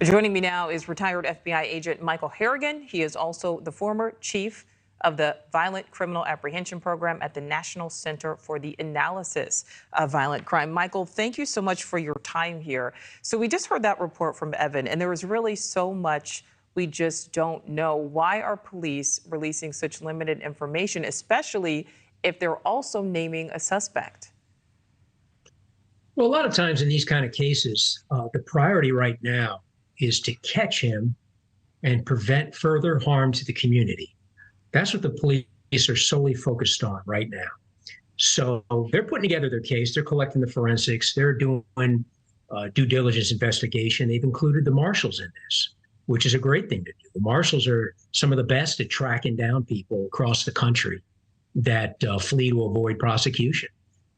Joining me now is retired FBI agent Michael Harrigan. He is also the former chief of the Violent Criminal Apprehension Program at the National Center for the Analysis of Violent Crime. Michael, thank you so much for your time here. So we just heard that report from Evan, and there was really so much we just don't know. Why are police releasing such limited information, especially if they're also naming a suspect? Well, a lot of times in these kind of cases, the priority right now is to catch him and prevent further harm to the community. That's what the police are solely focused on right now. So they're putting together their case. They're collecting the forensics. They're doing due diligence investigation. They've included the Marshals in this, which is a great thing to do. The Marshals are some of the best at tracking down people across the country that flee to avoid prosecution.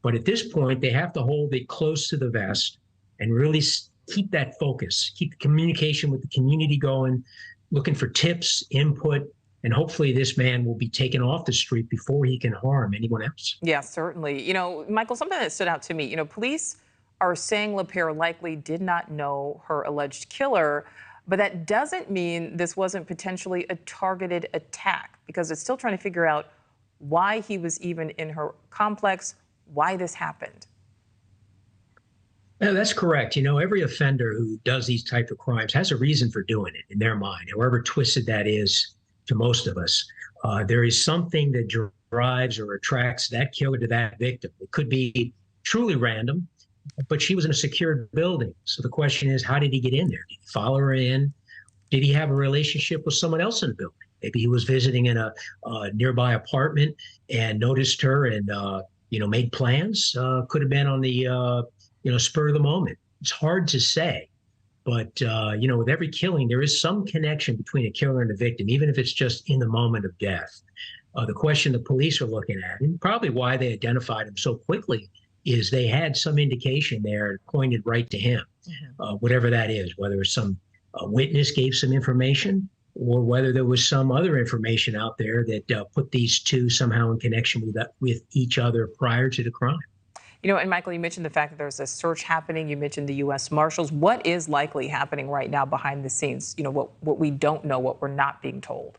But at this point, they have to hold it close to the vest and really keep that focus, keep the communication with the community going, looking for tips, input, and hopefully this man will be taken off the street before he can harm anyone else. Yeah, certainly. You know, Michael, something that stood out to me, police are saying LaPere likely did not know her alleged killer, but that doesn't mean this wasn't potentially a targeted attack, because it's still trying to figure out why he was even in her complex, why this happened. No, that's correct. Every offender who does these type of crimes has a reason for doing it in their mind, however twisted that is to most of us. There is something that drives or attracts that killer to that victim. It could be truly random, but she was in a secured building. So the question is, how did he get in there? Did he follow her in? Did he have a relationship with someone else in the building? Maybe he was visiting in a nearby apartment and noticed her and made plans. Could have been on the spur of the moment. It's hard to say, but with every killing, there is some connection between a killer and a victim, even if it's just in the moment of death. The question the police are looking at, and probably why they identified him so quickly, is they had some indication there pointed right to him, whatever that is, whether some witness gave some information or whether there was some other information out there that put these two somehow in connection with each other prior to the crime. And Michael, you mentioned the fact that there's a search happening. You mentioned the U.S. Marshals. What is likely happening right now behind the scenes? What we don't know, what we're not being told.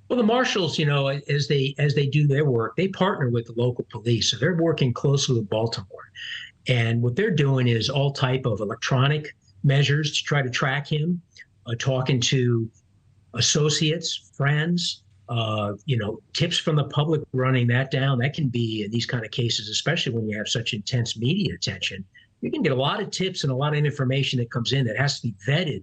Well, the Marshals, as they do their work, they partner with the local police. So they're working closely with Baltimore. And what they're doing is all type of electronic measures to try to track him, talking to associates, friends, tips from the public, running that down. That can be in these kind of cases, especially when you have such intense media attention. You can get a lot of tips and a lot of information that comes in that has to be vetted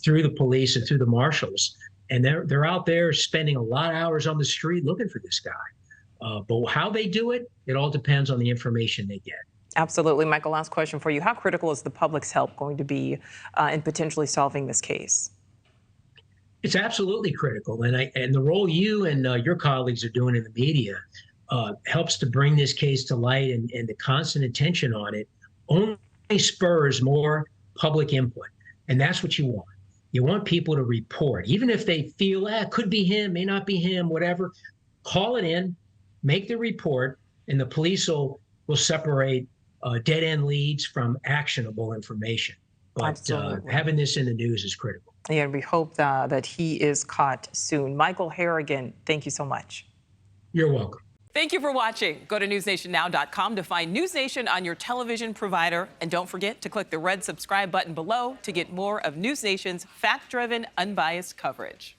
through the police and through the Marshals. And they're out there spending a lot of hours on the street looking for this guy. But how they do it, it all depends on the information they get. Absolutely. Michael, last question for you. How critical is the public's help going to be in potentially solving this case? It's absolutely critical. And the role you and your colleagues are doing in the media helps to bring this case to light, and the constant attention on it only spurs more public input. And that's what you want. You want people to report, even if they feel, it could be him, may not be him, whatever. Call it in, make the report, and the police will separate dead-end leads from actionable information. But having this in the news is critical. And we hope that he is caught soon. Michael Harrigan, thank you so much. You're welcome. Thank you for watching. Go to newsnationnow.com to find News Nation on your television provider. And don't forget to click the red subscribe button below to get more of News Nation's fact-driven, unbiased coverage.